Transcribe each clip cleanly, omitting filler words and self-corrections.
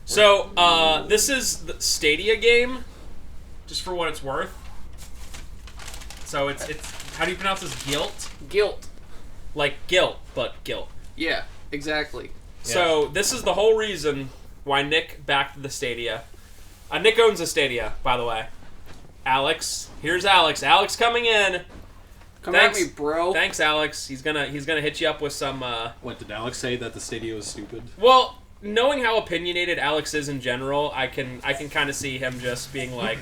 So, this is the Stadia game, just for what it's worth. So it's how do you pronounce this? Gylt? Gylt. Like Gylt, but Gylt. Yeah, exactly. So this is the whole reason why Nick backed the Stadia. Nick owns a Stadia, by the way. Alex, here's Alex. Alex coming in. Come at me, bro. Thanks, Alex. He's gonna hit you up with some. What did Alex say, that the Stadia was stupid? Well, knowing how opinionated Alex is in general, I can kind of see him just being like,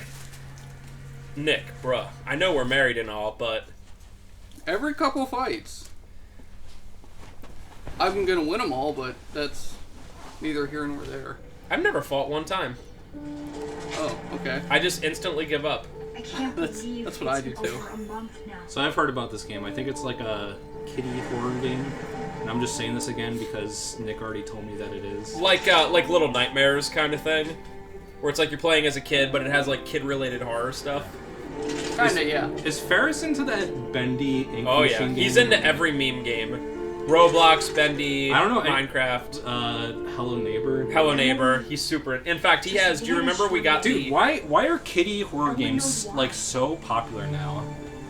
Nick, bruh, I know we're married and all, but every couple fights, I'm gonna win them all, but that's neither here nor there. I've never fought one time. Oh, okay. I just instantly give up. I can't believe that's what I do too. over a month now. So I've heard about this game. I think it's like a kiddie horror game. And I'm just saying this again because Nick already told me that it is. Like Little Nightmares kind of thing, where it's like you're playing as a kid, but it has like kid-related horror stuff. Kinda, yeah. Is Ferris into that bendy ink Oh yeah, machine game? he's into every meme game. Roblox, Bendy, I don't know, Minecraft, Hello Neighbor. Hello Neighbor. He's super. In fact, he has. Do you remember we got Dude, the? why are kiddie horror games like so popular now?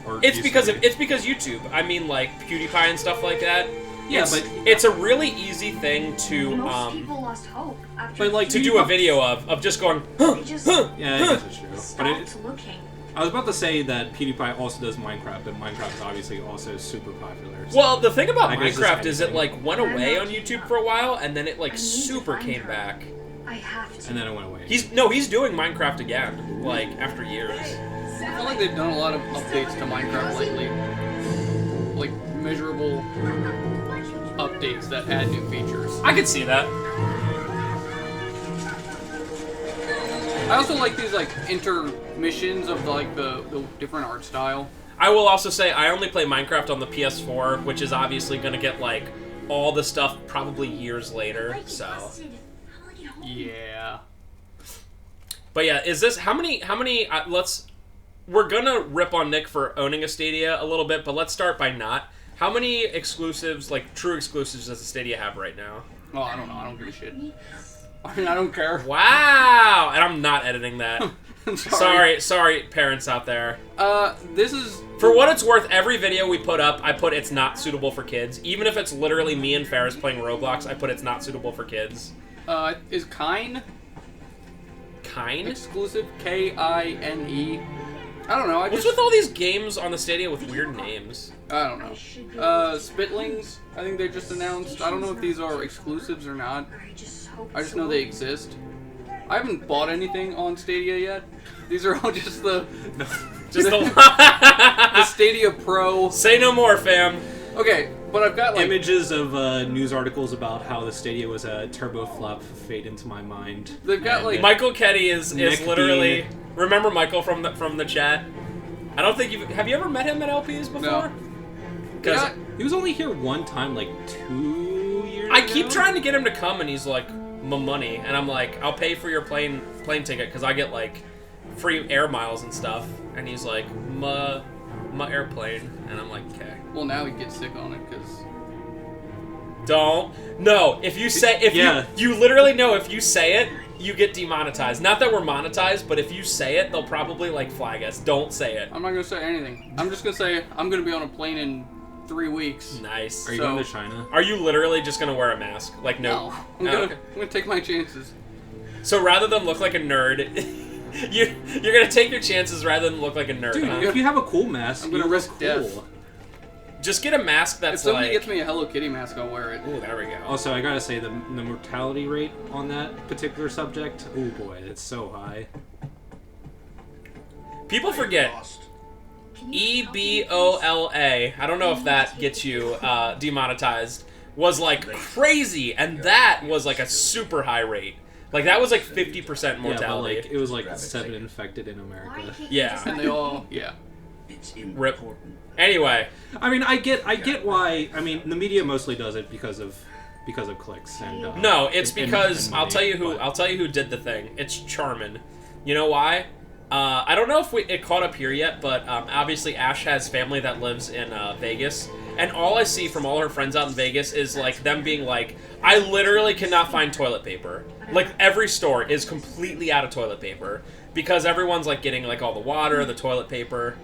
Or It's because YouTube. I mean, like PewDiePie and stuff like that. Yeah, but but it's a really easy thing to Most people lost hope after but, like, to do a video of just going. Huh, they just huh. yeah, I guess it's true. But stopped looking. I was about to say that PewDiePie also does Minecraft, but Minecraft is obviously also super popular. So Well, the thing about I guess Minecraft it's is it anything. like went away on YouTube for a while, and then it like super came back. I have to. and then it went away. He's doing Minecraft again, like after years. I feel like they've done a lot of updates to Minecraft lately. Like, measurable updates that add new features. I could see that. I also like these, like, intermissions of, like, the different art style. I will also say I only play Minecraft on the PS4, which is obviously going to get like all the stuff probably years later. So, Yeah. but yeah, is this how many? We're gonna rip on Nick for owning a Stadia a little bit, but let's start by not. How many exclusives, like true exclusives, does the Stadia have right now? Oh, I don't know. I don't give a shit. I mean, I don't care. Wow, and I'm not editing that. Sorry. Sorry, parents out there. This is... For what it's worth, every video we put up, I put it's not suitable for kids. Even if it's literally me and Ferris playing Roblox, I put it's not suitable for kids. Is Kine Kine? exclusive? K-I-N-E? I don't know. What's with all these games on the Stadia with weird names? I don't know. Spitlings, I think they just announced. I don't know if these are exclusives or not. I just know they exist. I haven't bought anything on Stadia yet. These are all just the Stadia Pro. Say no more, fam. Okay, but I've got like images of news articles about how the Stadia was a turbo flop fade into my mind. They've got And like Michael Ketty is Nick literally. Bean. Remember Michael from the chat? I don't think have you ever met him at LPs before? No. Because Yeah. he was only here one time, like 2 years I ago? keep trying to get him to come, and he's like, "My money," and I'm like, "I'll pay for your plane ticket because I get like free air miles and stuff," and he's like, "My airplane," and I'm like, "Okay." well, now he gets sick on it because Don't. No, if you say you literally know if you say it, you get demonetized. Not that we're monetized, but if you say it, they'll probably like flag us. Don't say it. I'm not gonna say anything. I'm just gonna say I'm gonna be on a plane in 3 weeks. Nice. Are you So- going to China? Are you literally just gonna wear a mask? Like no. I'm Oh, gonna, okay. I'm gonna take my chances. So rather than look like a nerd, you're gonna take your chances rather than look like a nerd. Dude, huh? if you have a cool mask, I'm gonna you risk look death. cool. Just get a mask If that's somebody like. gets me a Hello Kitty mask, I'll wear it. Ooh, there we go. Also, I gotta say, the mortality rate on that particular subject, oh boy, it's so high. People forget. EBOLA. I don't know if that gets you demonetized. Was like crazy, and that was like a super high rate. Like that was like 50% mortality. Yeah, but like, it was like 7 infected in America. Yeah. And they all, yeah. Rip. Anyway, I mean, I get why. I mean, the media mostly does it because of clicks and. no, it's and because money, I'll tell you who did the thing. It's Charmin. You know why? I don't know if it caught up here yet, but obviously Ash has family that lives in Vegas, and all I see from all her friends out in Vegas is like them being like, I literally cannot find toilet paper. Like every store is completely out of toilet paper because everyone's like getting like all the water, the toilet paper.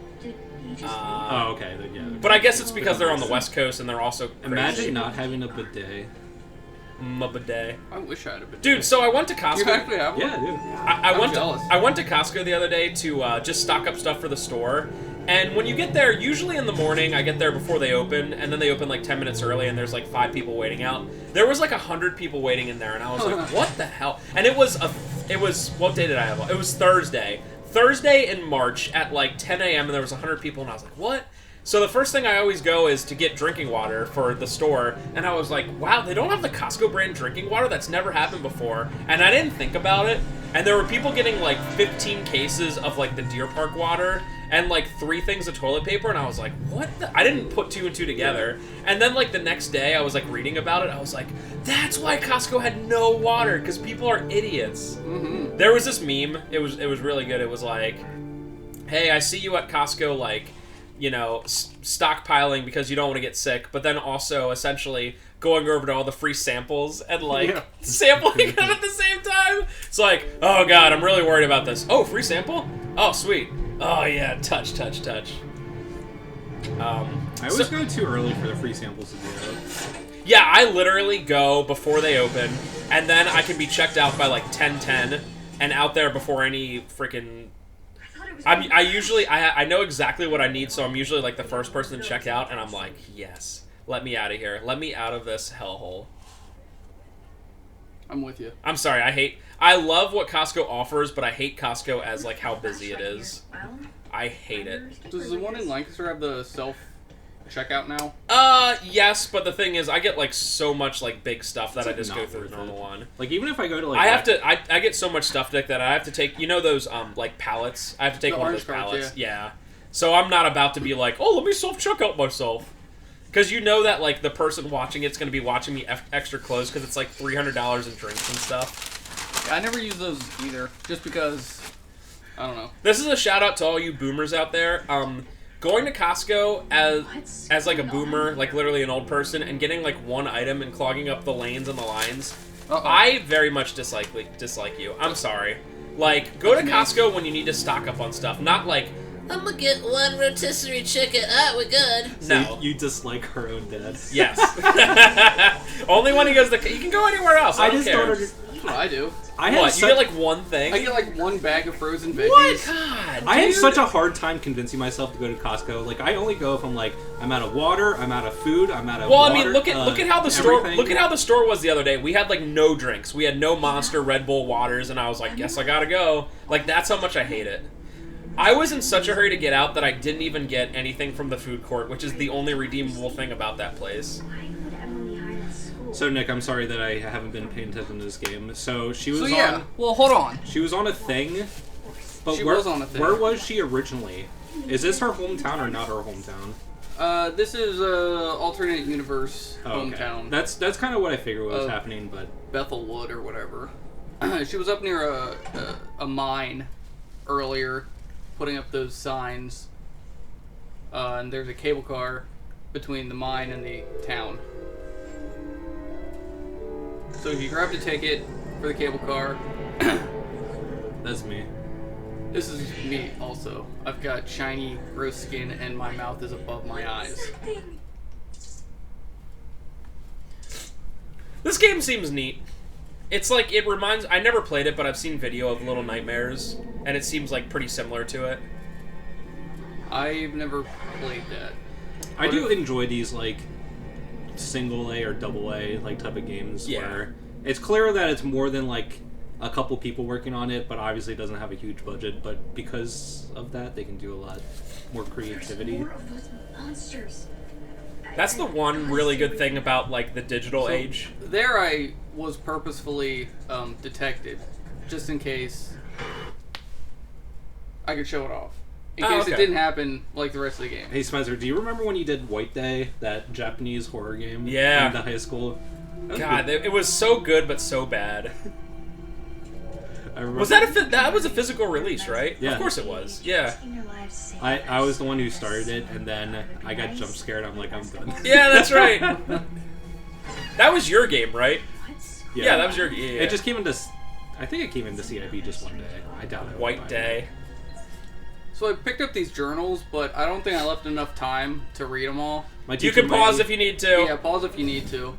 Oh, okay. Yeah. But I guess it's because they're on the West Coast and they're also crazy. Imagine not having a bidet. Bidet. I wish I had a bidet. Dude, so I went to Costco. You actually have one? Yeah, dude. I went to Costco the other day to just stock up stuff for the store. And when you get there, usually in the morning, I get there before they open, and then they open like 10 minutes early, and there's like 5 people waiting out. There was like 100 people waiting in there, and I was like, what the hell? And it was, what day did I have? It was Thursday. Thursday in March at like 10 a.m., and there was 100 people, and I was like, what? So the first thing I always go is to get drinking water for the store, and I was like, wow, they don't have the Costco brand drinking water? That's never happened before. And I didn't think about it, and there were people getting like 15 cases of like the Deer Park water, and like 3 things of toilet paper, and I was like, what the? I didn't put 2 and 2 together. And then like the next day, I was like reading about it, I was like, that's why Costco had no water, because people are idiots. Mm-hmm. There was this meme, it was really good, it was like, hey, I see you at Costco, like, you know, stockpiling because you don't want to get sick, but then also essentially going over to all the free samples and like sampling them at the same time. It's like, oh god, I'm really worried about this. Oh, free sample? Oh, sweet. Oh yeah, touch. I always go too early for the free samples to do it. Yeah, I literally go before they open, and then I can be checked out by like 10:10 and out there before any freaking. I know exactly what I need, so I'm usually like the first person to check out, and I'm like, yes, let me out of here. Let me out of this hellhole. I'm with you. I'm sorry, I love what Costco offers, but I hate Costco as like how busy it is. I hate it. Does the one in Lancaster have the self checkout now? Yes, but the thing is, I get like so much like big stuff that I just go through the normal one. Like even if I go to like, I get so much stuff that I have to take. You know those like pallets? I have to take one of those pallets. Yeah. So I'm not about to be like, oh, let me self checkout myself, because you know that like the person watching it's going to be watching me extra close because it's like $300 in drinks and stuff. Yeah, I never use those either, just because I don't know. This is a shout out to all you boomers out there. Going to Costco as like a boomer, like literally an old person, and getting like one item and clogging up the lanes and the lines, I very much dislike you. I'm sorry. Like, go to Costco when you need to stock up on stuff, not like, I'm gonna get one rotisserie chicken, we're good. So no. you dislike her own dad. Yes. Only when he goes to, you can go anywhere else, I don't care. That's what I do. You get like one thing? I get like one bag of frozen veggies. What? God, I have such a hard time convincing myself to go to Costco. Like I only go if I'm like I'm out of water, I'm out of food, I'm out of water. I mean, look at how the store everything. look at how the store was the other day. We had like no drinks. We had no Monster, Red Bull, waters, and I was like, guess I gotta go. Like that's how much I hate it. I was in such a hurry to get out that I didn't even get anything from the food court, which is the only redeemable thing about that place. So Nick, I'm sorry that I haven't been paying attention to this game. So she was on. Well, hold on. She was on a thing. But she was on a thing. Where was she originally? Is this her hometown or not her hometown? This is alternate universe hometown. Okay. That's kind of what I figured was happening, but Bethelwood or whatever. She was up near a mine earlier, putting up those signs. And there's a cable car between the mine and the town. So if you grabbed a ticket for the cable car, that's me. This is me also. I've got shiny, gross skin, and my mouth is above my eyes. This game seems neat. It's like, it reminds... I never played it, but I've seen video of Little Nightmares, and it seems like pretty similar to it. I've never played that. I do enjoy these, like, single A or double A, like, type of games where it's clear that it's more than, like, a couple people working on it, but obviously it doesn't have a huge budget, but because of that, they can do a lot more creativity. That's the one really good thing about, like, the digital age. There I was purposefully detected, just in case I could show it off. In case it didn't happen like the rest of the game. Hey Spencer, do you remember when you did White Day, that Japanese horror game in the high school? God, it was so good but so bad. remember. Was that was a physical release, right? Yeah. Of course it was. Yeah. I was the one who started it, and then I got jump scared. I'm like, I'm done. Yeah, that's right. That was your game, right? Yeah, that was your. Yeah. It just came into. I think it came into CIB just one day. I doubt it. White Day. So I picked up these journals, but I don't think I left enough time to read them all. You can pause if you need to. Yeah, pause if you need to.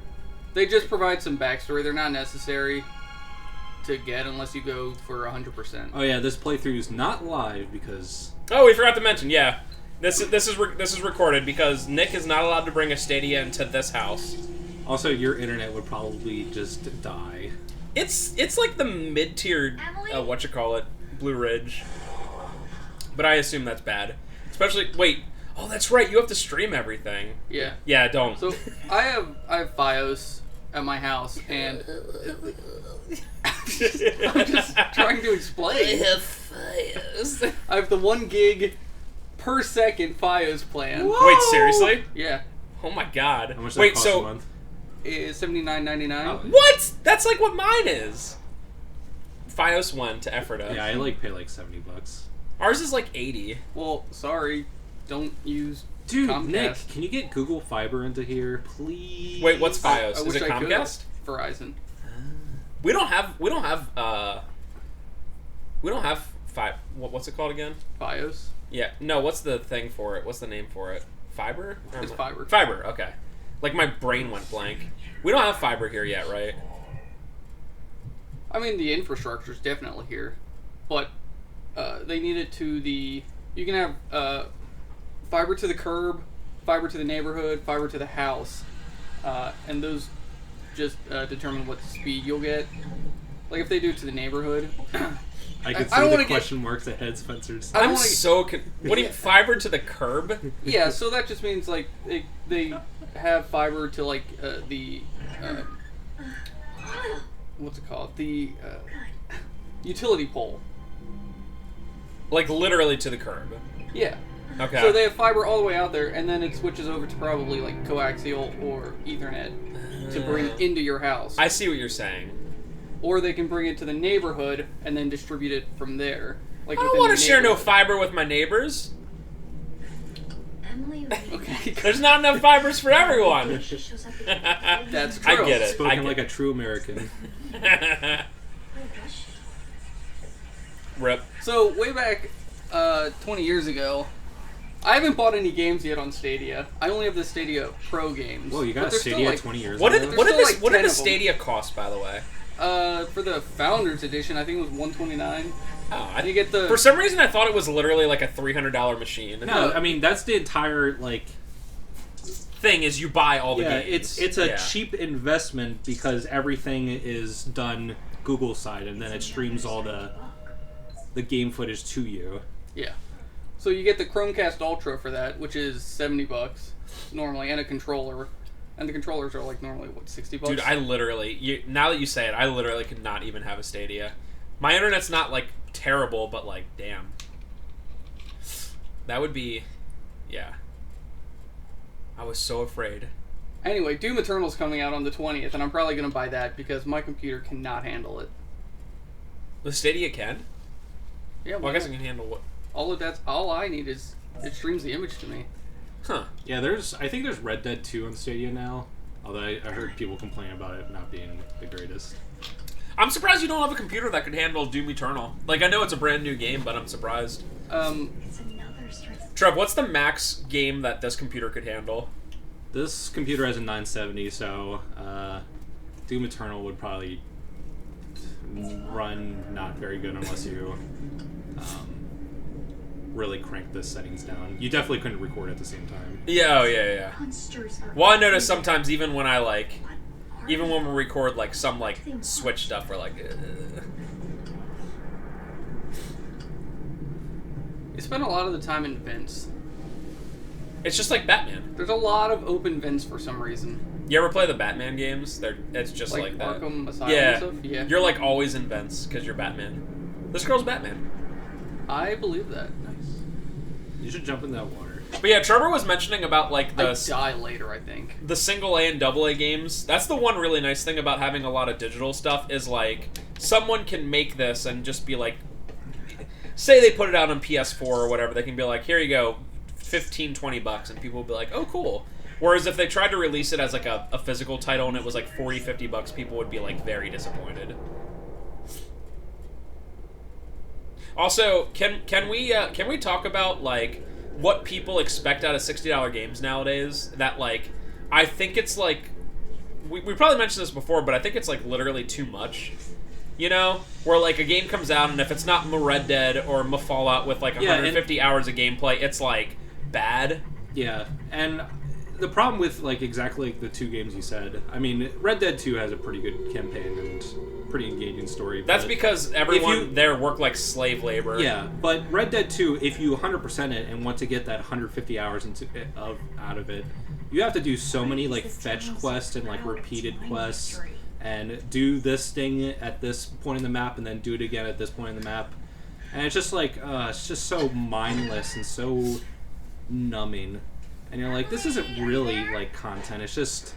They just provide some backstory. They're not necessary to get unless you go for 100%. Oh yeah, this playthrough is not live because. Oh, we forgot to mention. Yeah, this is recorded because Nick is not allowed to bring a Stadia into this house. Also, your internet would probably just die. It's like the mid-tier, Blue Ridge. But I assume that's bad. Especially, wait. Oh, that's right. You have to stream everything. Yeah. Yeah, don't. So I have FiOS at my house, and I'm just trying to explain. I have FiOS. I have the 1 gig per second FiOS plan. Whoa! Wait, seriously? Yeah, Oh my god. How much Wait, that cost so a month? it's $79.99. Oh. what? That's like what mine is. FiOS 1 to Ephrata. Yeah, I pay like $70. Ours is like 80. Well, sorry, don't use Dude, Comcast. Nick, can you get Google Fiber into here, please? Wait, what's FiOS? I Is wish it I could. Comcast? Verizon. We don't have what's it called again? FiOS. Yeah. No, what's the thing for it? What's the name for it? Fiber? It's fiber. Fiber, okay. Like my brain went blank. We don't have fiber here yet, right? I mean, the infrastructure's definitely here, but they need it to the. You can have fiber to the curb, fiber to the neighborhood, fiber to the house, and those just determine what speed you'll get. Like if they do it to the neighborhood. I can I don't see the wanna question marks ahead, Spencer's. I don't I'm wanna- so what do you fiber to the curb? Yeah, so that just means like they have fiber to like the what's it called, the utility pole. Like literally to the curb. Yeah. Okay. So they have fiber all the way out there, and then it switches over to probably like coaxial or Ethernet to bring it into your house. I see what you're saying. Or they can bring it to the neighborhood and then distribute it from there. Like I don't within want the to share no neighborhood. fiber with my neighbors. Emily Okay. There's not enough fibers for everyone. shows up at the That's I true. get it. Spoken like a true American. Rip. So way back 20 years ago, I haven't bought any games yet on Stadia. I only have the Stadia Pro games. Whoa, you But got a there's still, Stadia like, 20 years What ago? did There's still, like, what 10 did the of 'em. Stadia cost, by the way? For the Founders Edition, I think it was $129. Oh, You get the for some reason I thought it was literally like a $300 machine. No, I mean, that's the entire, like... Thing is you buy all the Yeah, games. it's a Yeah. cheap investment because everything is done Google side, and then it streams all the game footage to you. Yeah. So you get the Chromecast Ultra for that, which is $70 normally, and a controller. And the controllers are like normally what, $60? Dude, I literally now that you say it, I literally could not even have a Stadia. My internet's not like terrible, but like damn. That would be yeah. I was so afraid. Anyway, Doom Eternal's coming out on the 20th, and I'm probably gonna buy that because my computer cannot handle it. The Stadia can? Yeah, Well, I guess it can handle what all I need is it streams the image to me. Huh. Yeah, I think there's Red Dead 2 on Stadia now, although I heard people complain about it not being the greatest. I'm surprised you don't have a computer that could handle Doom Eternal. Like I know it's a brand new game, but I'm surprised. It's another strength. Trev, what's the max game that this computer could handle? This computer has a 970, so Doom Eternal would probably run not very good unless you really crank the settings down. You definitely couldn't record at the same time. Yeah, oh yeah. Monsters are Well, I notice sometimes even when we record like some like Switch stuff, we're like. You spend a lot of the time in vents. It's just like Batman. There's a lot of open vents for some reason. You ever play the Batman games? It's just like that. Arkham Asylum Yeah. and stuff? Yeah. You're like always in vents because you're Batman. This girl's Batman. I believe that. You should jump in that water. But yeah, Trevor was mentioning about like I die later, I think. the single A and double A games. That's the one really nice thing about having a lot of digital stuff is like someone can make this and just be like, say they put it out on PS4 or whatever, they can be like, here you go, $15-$20, and people will be like, oh cool. Whereas if they tried to release it as like a physical title and it was like $40-$50, people would be like very disappointed. Also, can we talk about like what people expect out of $60 games nowadays? That like, I think it's like, we probably mentioned this before, but I think it's like literally too much. You know, where like a game comes out and if it's not Red Dead or Fallout with like 150 hours of gameplay, it's like bad. Yeah, and the problem with like exactly like the two games you said, I mean, Red Dead 2 has a pretty good campaign and pretty engaging story. That's because everyone there worked like slave labor. Yeah, but Red Dead 2, if you 100% it and want to get that 150 hours out of it, you have to do so many like fetch quests and like repeated quests and do this thing at this point in the map and then do it again at this point in the map. And it's just like, it's just so mindless and so numbing. And you're like, this isn't really like content. It's just,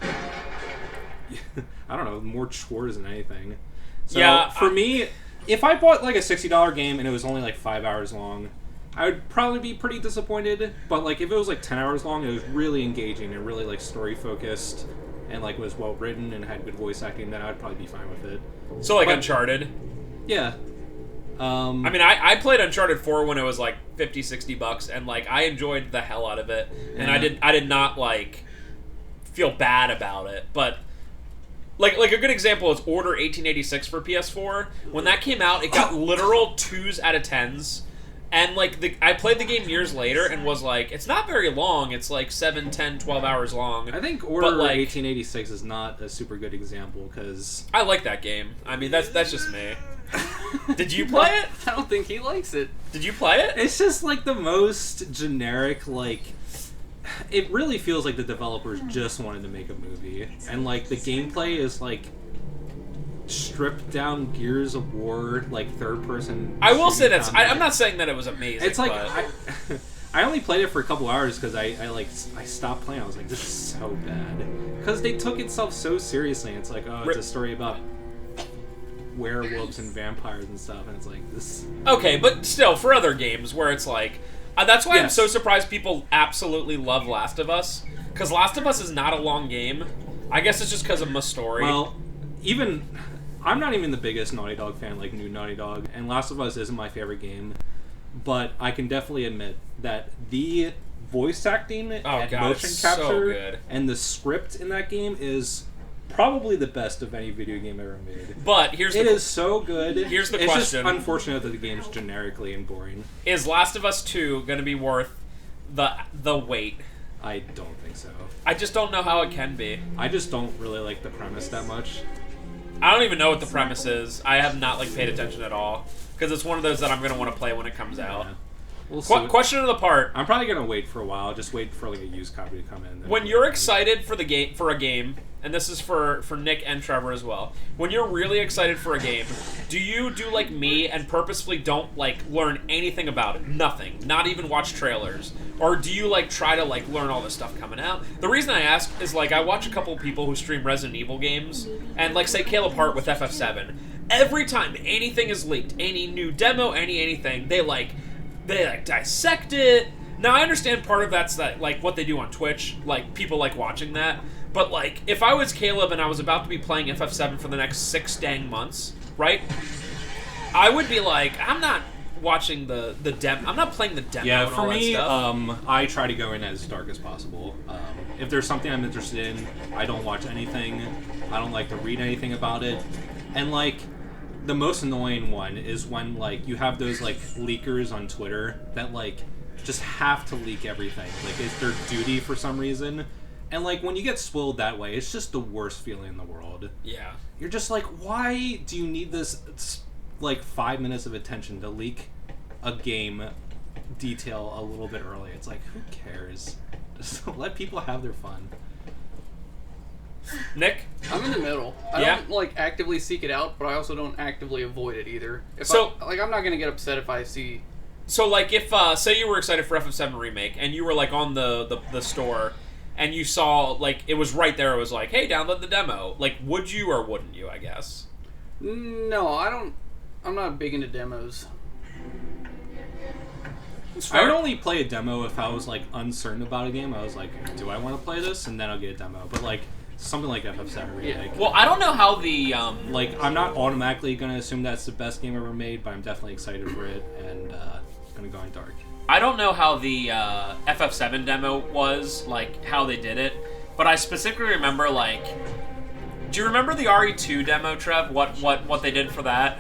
I don't know, more chores than anything. So yeah, for me, if I bought like a $60 game and it was only like 5 hours long, I would probably be pretty disappointed. But like if it was like 10 hours long, it was really engaging and really like story focused and like was well written and had good voice acting, then I'd probably be fine with it. So like Uncharted. Yeah. I mean, I played Uncharted 4 when it was like $50-$60, and like I enjoyed the hell out of it, and I did not like feel bad about it. But like a good example is Order 1886 for PS4. When that came out, it got literal 2s out of 10s. And like I played the game years later and was like, it's not very long. It's like 7, 10, 12 hours long. I think Order 1886 is not a super good example because I like that game. I mean, that's just me. Did you play it? I don't think he likes it. Did you play it? It's just like the most generic, like, it really feels like the developers just wanted to make a movie. And like the gameplay is like stripped down Gears of War, like third person. I will say I'm not saying that it was amazing. It's like but... I only played it for a couple hours because I stopped playing. I was like, this is so bad because they took itself so seriously. It's like, oh, it's a story about werewolves and vampires and stuff, and it's like this. Okay, but still, for other games where it's like, that's why I'm so surprised people absolutely love Last of Us, because Last of Us is not a long game. I guess it's just because of my story. Well, I'm not even the biggest Naughty Dog fan, like new Naughty Dog, and Last of Us isn't my favorite game, but I can definitely admit that the voice acting and motion capture and the script in that game is probably the best of any video game ever made. But it is so good. Here's the question. It's just unfortunate that the game's generically and boring. Is Last of Us 2 going to be worth the wait? I don't think so. I just don't know how it can be. I just don't really like the premise that much. I don't even know what the premise is. I have not paid attention at all because it's one of those that I'm going to want to play when it comes out. We'll see. Question of the part. I'm probably going to wait for a while. Just wait for like a used copy to come in. When you're excited for a game, and this is for Nick and Trevor as well. When you're really excited for a game, do you do like me and purposefully don't like learn anything about it? Nothing. Not even watch trailers. Or do you like try to like learn all this stuff coming out? The reason I ask is like I watch a couple people who stream Resident Evil games, and like say Caleb Hart with FF7. Every time anything is leaked, any new demo, anything, they dissect it. Now I understand part of that's that like what they do on Twitch, like people like watching that. But like if I was Caleb and I was about to be playing FF7 for the next 6 dang months, right? I would be like, I'm not watching the demo. I'm not playing the demo. Yeah, and for all me, that stuff. I try to go in as dark as possible. If there's something I'm interested in, I don't watch anything. I don't like to read anything about it. And like the most annoying one is when like you have those like leakers on Twitter that like just have to leak everything. Like it's their duty for some reason. And like when you get spoiled that way, it's just the worst feeling in the world. Yeah. You're just like, why do you need this like 5 minutes of attention to leak a game detail a little bit early? It's like, who cares? Just let people have their fun. Nick? I'm in the middle. I don't like actively seek it out, but I also don't actively avoid it either. I'm not gonna get upset if I see So, like, if, say you were excited for FF7 Remake, and you were, like, on the store, and you saw, like, it was right there, it was like, hey, download the demo. Like, would you or wouldn't you, I guess? No, I'm not big into demos. I would only play a demo if I was, like, uncertain about a game. I was like, do I want to play this? And then I'll get a demo. But, like, something like FF7 Remake. Yeah. Well, I don't know how the, Like, I'm not automatically going to assume that's the best game ever made, but I'm definitely excited for it, and going to go in dark. I don't know how the FF7 demo was, like, how they did it, but I specifically remember, like... Do you remember the RE2 demo, Trev? What they did for that?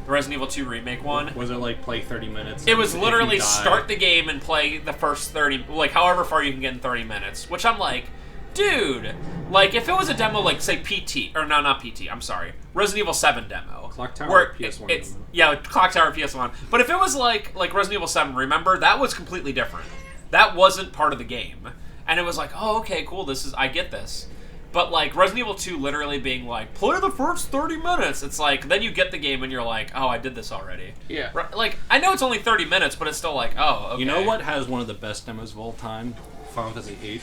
The Resident Evil 2 Remake one? Was it, like, play 30 minutes? It was literally start the game and play the first 30... Like, however far you can get in 30 minutes. Which I'm like... Dude! Like, if it was a demo, like, say, PT... Or, no, not PT, I'm sorry. Resident Evil 7 demo. Clock Tower where PS1 it's, demo. Yeah, Clock Tower PS1. But if it was, like Resident Evil 7, remember? That was completely different. That wasn't part of the game. And it was like, oh, okay, cool, I get this. But, like, Resident Evil 2 literally being like, play the first 30 minutes. It's like, then you get the game and you're like, oh, I did this already. Yeah. Like, I know it's only 30 minutes, but it's still like, oh, okay. You know what has one of the best demos of all time? Final Fantasy VIII.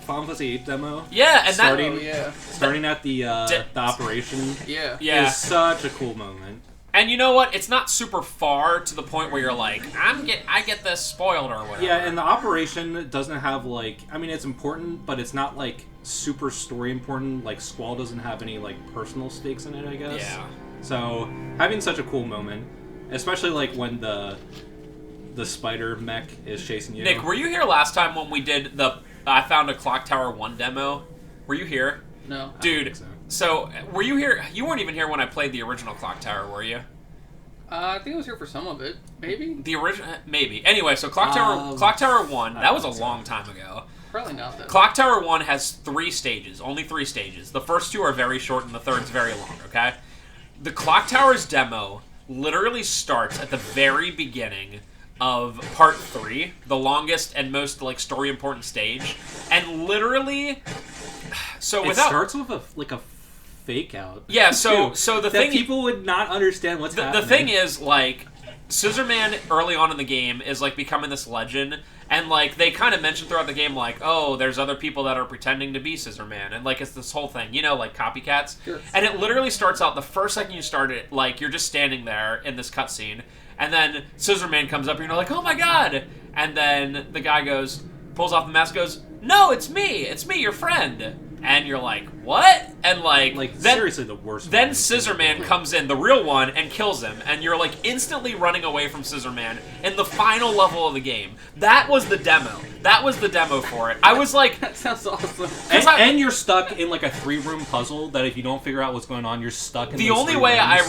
Final Fantasy VIII demo. Yeah, and starting at the operation. Yeah. Yeah. Is such a cool moment. And you know what? It's not super far to the point where you're like, I get this spoiled or whatever. Yeah, and the operation doesn't have, like... I mean, it's important, but it's not, like, super story important. Like, Squall doesn't have any, like, personal stakes in it, I guess. Yeah. So, having such a cool moment, especially, like, when the spider mech is chasing you. Nick, were you here last time when we did I found a Clock Tower 1 demo? Were you here? No. Dude, so, were you here? You weren't even here when I played the original Clock Tower, were you? I think I was here for some of it. Maybe? The original... Maybe. Anyway, so Clock Tower 1, that was a long time ago. Probably not, though. Clock Tower 1 has 3 stages. Only 3 stages. The first 2 are very short and the third's very long, okay? The Clock Tower's demo literally starts at the very beginning of Part 3, the longest and most, like, story-important stage. And literally... So it starts with a fake out. Yeah, so the that thing... people would not understand what's happening. The thing is, like... Scissorman early on in the game is like becoming this legend, and like they kind of mention throughout the game like, oh, there's other people that are pretending to be Scissorman, and like it's this whole thing, you know, like copycats. Sure. And it literally starts out the first second you start it, like you're just standing there in this cutscene, and then Scissorman comes up and you're like, oh my god, and then the guy pulls off the mask, goes, no, it's me, your friend. And you're like, what? And like then, seriously the worst. Then Scissorman comes in, the real one, and kills him, and you're like instantly running away from Scissorman in the final level of the game. That was the demo. That was the demo for it. I was like, that sounds awesome. And you're stuck in like a 3-room puzzle that if you don't figure out what's going on, you're stuck in the only way I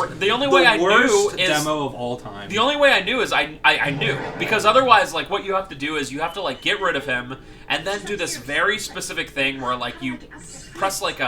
knew is demo of all time. The only way I knew is I knew, because otherwise, like, what you have to do is you have to like get rid of him and then do this very specific thing where like you press like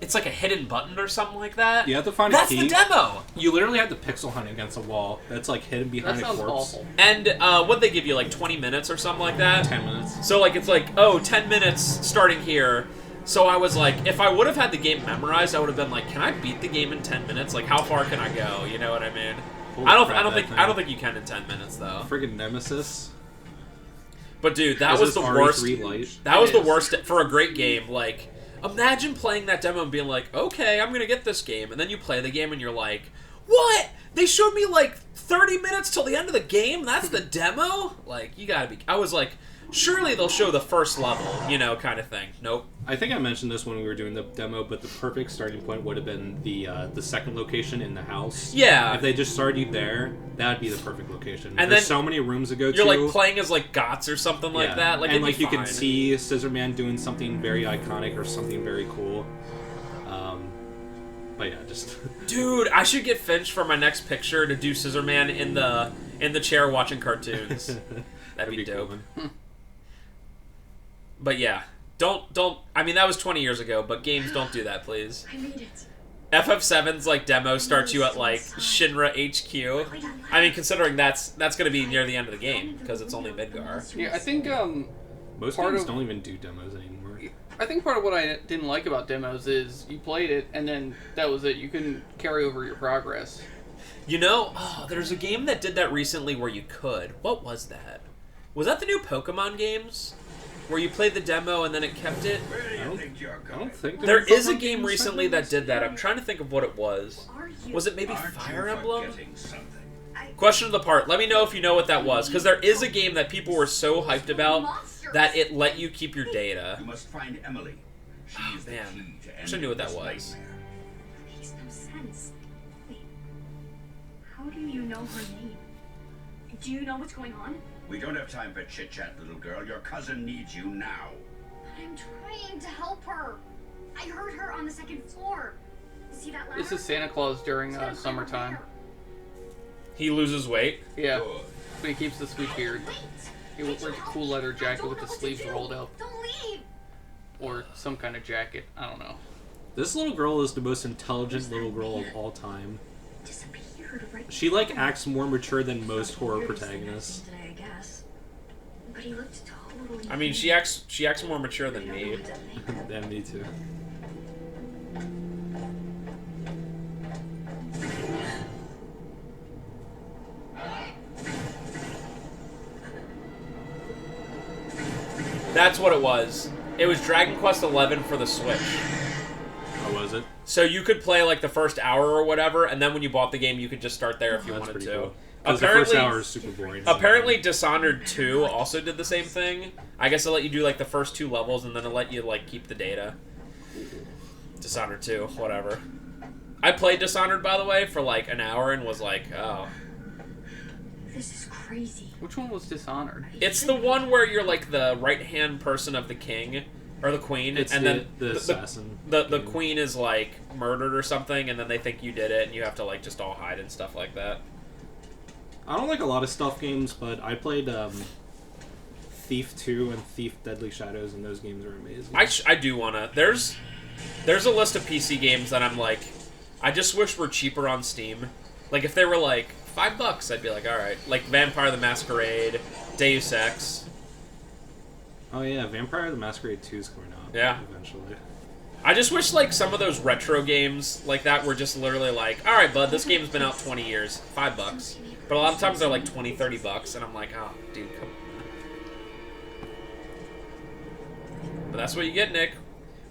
it's like a hidden button or something like that. You have to find That's a key. the demo. You literally have to pixel hunt against a wall that's like hidden behind that a corpse. Awful. And what'd they give you, like 20 minutes or something like that? 10 minutes. So like it's like, oh, 10 minutes starting here. So I was like, if I would have had the game memorized, I would have been like, can I beat the game in 10 minutes? Like, how far can I go? You know what I mean? Holy I don't crap, think you can in 10 minutes though. Friggin' Nemesis. But dude, that was the worst. Light? That was the worst for a great game. Like, imagine playing that demo and being like, okay, I'm gonna get this game, and then you play the game and you're like, what? They showed me like 30 minutes till the end of the game? That's the demo? Like, you gotta be... I was like, surely they'll show the first level, you know, kind of thing. Nope. I think I mentioned this when we were doing the demo, but the perfect starting point would have been the second location in the house. Yeah. If they just started you there, that would be the perfect location. And there's then so many rooms to go to. You're like playing as like Gots or something like Yeah. that. Like, and it'd like be you can fine. see Scissorman doing something very iconic or something very cool. But yeah, just Dude, I should get Finch for my next picture to do Scissorman in the chair watching cartoons. That'd be dope. Cool. But yeah, don't. I mean, that was 20 years ago, but games don't do that, please. I made it. FF7's like demo starts you at like Shinra HQ. I mean, considering that's going to be near the end of the game because it's only Midgar. Yeah, I think Most part games of- don't even do demos anymore. I think part of what I didn't like about demos is you played it and then that was it. You couldn't carry over your progress. You know, there's a game that did that recently where you could. What was that? Was that the new Pokemon games? Where you played the demo and then it kept it? I don't think There is a game recently that did that. I'm trying to think of what it was. Was it maybe Fire Emblem? Question of the part. Let me know if you know what that was. Because there is a game that people were so hyped about that it let you keep your data. You must find Emily. She is the Man, key to I wish I knew what that ending was. this nightmare. Makes no sense. Wait, how do you know her name? Do you know what's going on? We don't have time for chit-chat, little girl. Your cousin needs you now. But I'm trying to help her. I heard her on the second floor. See that ladder? This is Santa Claus during She's gotta climb summertime. up He loses weight. Yeah, Good. but he keeps the sweet beard. there. He Wait, wears a help cool me. leather I jacket don't with know the what to sleeves do. rolled up, Don't leave. or some kind of jacket. I don't know. This little girl is the most intelligent little girl of all time. Disappeared right She like acts more mature than most horror protagonists. today, I guess. But he looked totally. I mean, she acts more mature than me. Yeah, me too. That's what it was. It was Dragon Quest XI for the Switch. How was it? So you could play like the first hour or whatever, and then when you bought the game, you could just start there if you That's wanted pretty to. cool. Because the first hour is super boring. Apparently, Dishonored 2 also did the same thing. I guess it let you do like the first 2 levels, and then it let you like keep the data. Dishonored 2, whatever. I played Dishonored, by the way, for like an hour and was like, oh. This is crazy. Which one was Dishonored? It's the one where you're like the right-hand person of the king, or the queen, It's and then the assassin. the queen is like murdered or something, and then they think you did it, and you have to like just all hide and stuff like that. I don't like a lot of stealth games, but I played Thief 2 and Thief Deadly Shadows, and those games are amazing. I do wanna. There's a list of PC games that I'm like, I just wish were cheaper on Steam. Like if they were like $5, I'd be like, all right. Like Vampire the Masquerade, Deus Ex. Oh yeah, Vampire the Masquerade 2 is coming out. Yeah. Eventually. I just wish like some of those retro games like that were just literally like, all right, bud, this game's been out 20 years, $5. But a lot of times they're like $20, $30, and I'm like, oh, dude, come on. But that's what you get, Nick.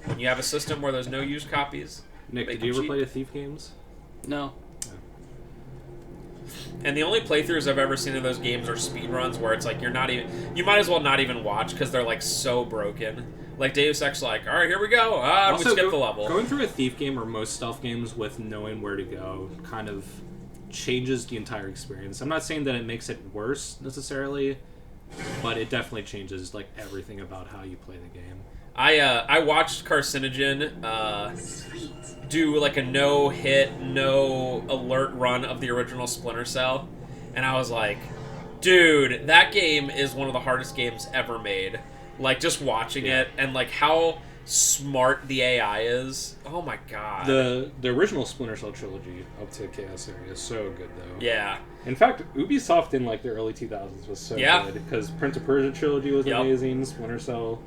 When you have a system where there's no used copies. Nick, Make did you them ever cheap. play the Thief games? No. And the only playthroughs I've ever seen of those games are speedruns where it's like you might as well not even watch because they're like so broken. Like Deus Ex, like, all right, here we go. We skip the level. Going through a Thief game or most stealth games with knowing where to go kind of changes the entire experience. I'm not saying that it makes it worse necessarily, but it definitely changes like everything about how you play the game. I watched Carcinogen do like a no-hit, no-alert run of the original Splinter Cell, and I was like, dude, that game is one of the hardest games ever made. Like, just watching it, and like how smart the AI is. Oh my god. The original Splinter Cell trilogy up to Chaos Area is so good though. Yeah. In fact, Ubisoft in like the early 2000s was so good because Prince of Persia trilogy was amazing. Splinter Cell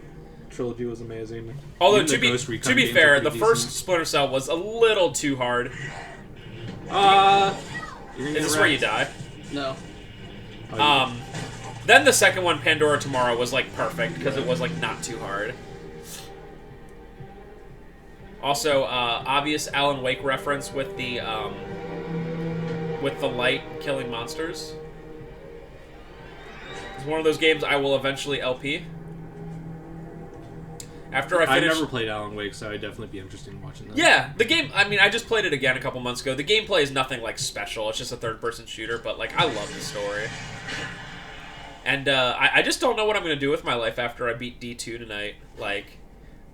trilogy was amazing. Although Even to the be Ghost Recon to be games fair, are the pretty first decent. Splinter Cell was a little too hard. You're gonna Is get this where you wrecked. die? No. Oh, you- Then the second one, Pandora Tomorrow, was like perfect because it was like not too hard. Also, obvious Alan Wake reference with the light killing monsters. It's one of those games I will eventually LP. After I I've finish. never played Alan Wake, so I'd definitely be interested in watching that. Yeah, the game. I mean, I just played it again a couple months ago. The gameplay is nothing like special. It's just a third-person shooter, but like I love the story. And I just don't know what I'm gonna do with my life after I beat D2 tonight. Like,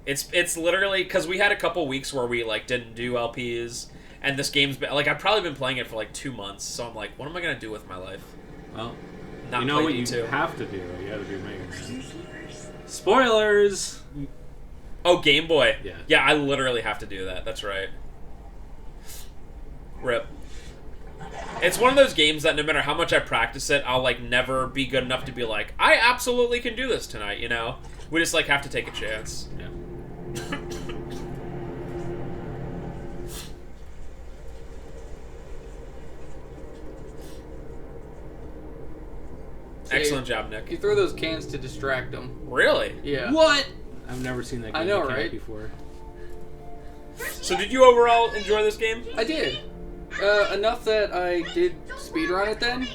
it's literally because we had a couple weeks where we like didn't do LPs, and this game's been like I've probably been playing it for like 2 months. So I'm like, what am I gonna do with my life? Well, Not you know play what you D2. have to do? You have to do Mega Man. Spoilers! Oh, Game Boy. Yeah. Yeah, I literally have to do that. That's right. Rip. It's one of those games that no matter how much I practice it, I'll like never be good enough to be like, I absolutely can do this tonight, you know? We just like have to take a chance. Yeah. Excellent job, You Nick. throw those cans to distract them. Really? Yeah. What? I've never seen that game I know, mechanic right? before. So did you overall enjoy this game? I did. Enough that I did speedrun it then.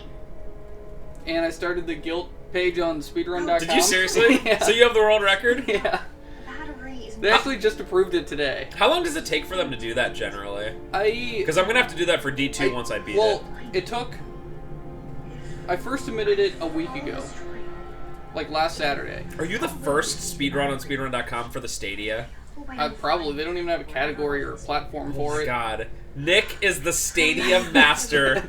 And I started the Gylt page on speedrun.com. Did you seriously? Yeah. So you have the world record? Yeah. Battery is They actually just approved it today. How long does it take for them to do that generally? I Because I'm gonna have to do that for D2 once I beat it. it took. I first submitted it a week ago, like last Saturday. Are you the first speedrun on speedrun.com for the Stadia? Probably they don't even have a category or a platform for it. God, Nick is the Stadia master.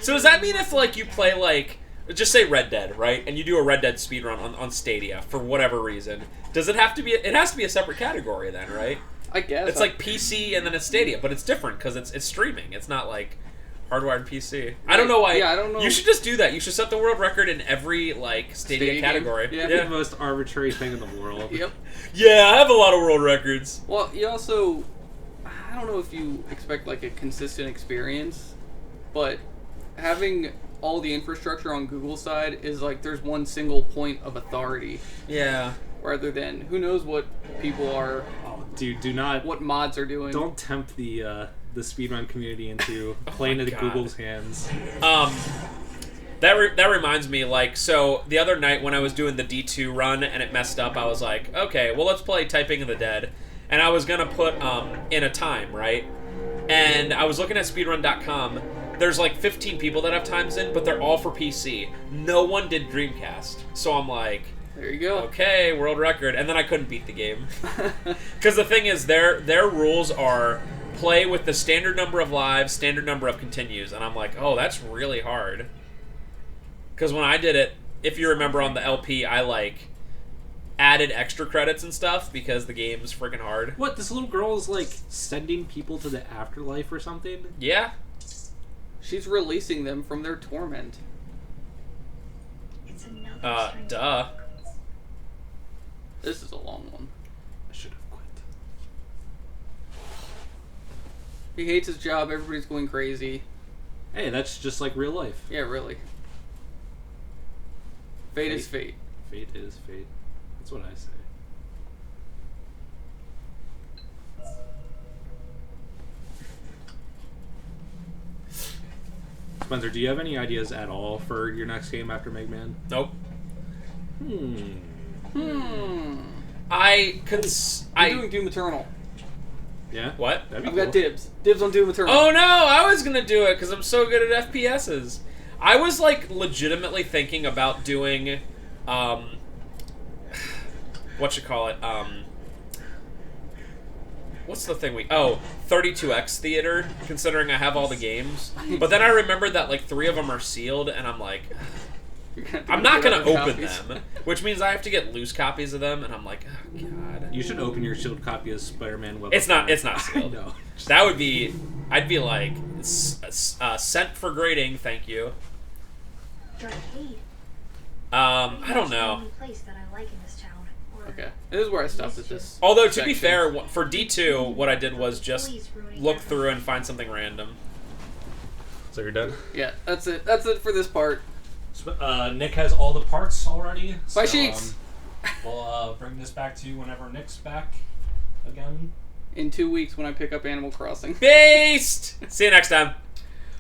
So does that mean if like you play like just say Red Dead, right, and you do a Red Dead speedrun on Stadia for whatever reason, does it have to be? It has to be a separate category then, right? I guess It's like PC and then it's Stadia, but it's different because it's streaming. It's not like hardwired PC. I don't know why. Yeah, I don't know. You should just do that. You should set the world record in every like Stadia Stadia game? category. Yeah. The most arbitrary thing in the world. Yep. Yeah, I have a lot of world records. Well, you also, I don't know if you expect like a consistent experience, but having all the infrastructure on Google's side is like there's one single point of authority Yeah. rather than who knows what people are, Oh, dude, do not. what mods are doing. Don't tempt the speedrun community into playing into God. Google's hands. That reminds me, like, so the other night when I was doing the D2 run and it messed up, I was like, okay, well, let's play Typing of the Dead. And I was going to put in a time, right? And I was looking at speedrun.com. There's like 15 people that have times in, but they're all for PC. No one did Dreamcast. So I'm like, There you go. okay, world record. And then I couldn't beat the game. Because the thing is, their rules are play with the standard number of lives, standard number of continues. And I'm like, oh, that's really hard. Because when I did it, if you remember on the LP, I like added extra credits and stuff because the game's freaking hard. What? This little girl is like sending people to the afterlife or something? Yeah. She's releasing them from their torment. It's another string. Duh. This is a long one. I should have quit. He hates his job. Everybody's going crazy. Hey, that's just like real life. Yeah, really. Fate is fate. Fate is fate. That's what I say. Spencer, do you have any ideas at all for your next game after Mega Man? Nope. I'm doing Doom Eternal. Yeah? What? That'd be I've cool. got dibs. Dibs on Doom Eternal. Oh no, I was gonna do it because I'm so good at FPSs. I was like legitimately thinking about doing, what you call it, what's the thing 32X Theater, considering I have all the games. But then I remembered that like 3 of them are sealed, and I'm like, I'm not gonna open them, which means I have to get loose copies of them, and I'm like, oh god. You should open your sealed copy of Spider-Man Web. It's not sealed. No. That would be, I'd be like, sent for grading, thank you. The arcade. I don't Maybe that's the know. only place that I like in this town. Or Okay. This is where I stopped at this. Although, to be section. fair, for D2, what I did was just look through and find something random. So you're done? Yeah, that's it. That's it for this part. Nick has all the parts already. Bye, Sheets. We'll bring this back to you whenever Nick's back again. In 2 weeks when I pick up Animal Crossing. Based! See you next time.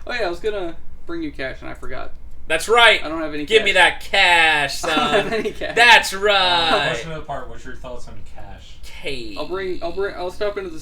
Oh yeah, I was gonna bring you cash and I forgot. That's right. I don't have any Give cash. me that cash, I don't have son. any cash. That's right. Question of the part, what's your thoughts on cash? Cash. I'll stop into the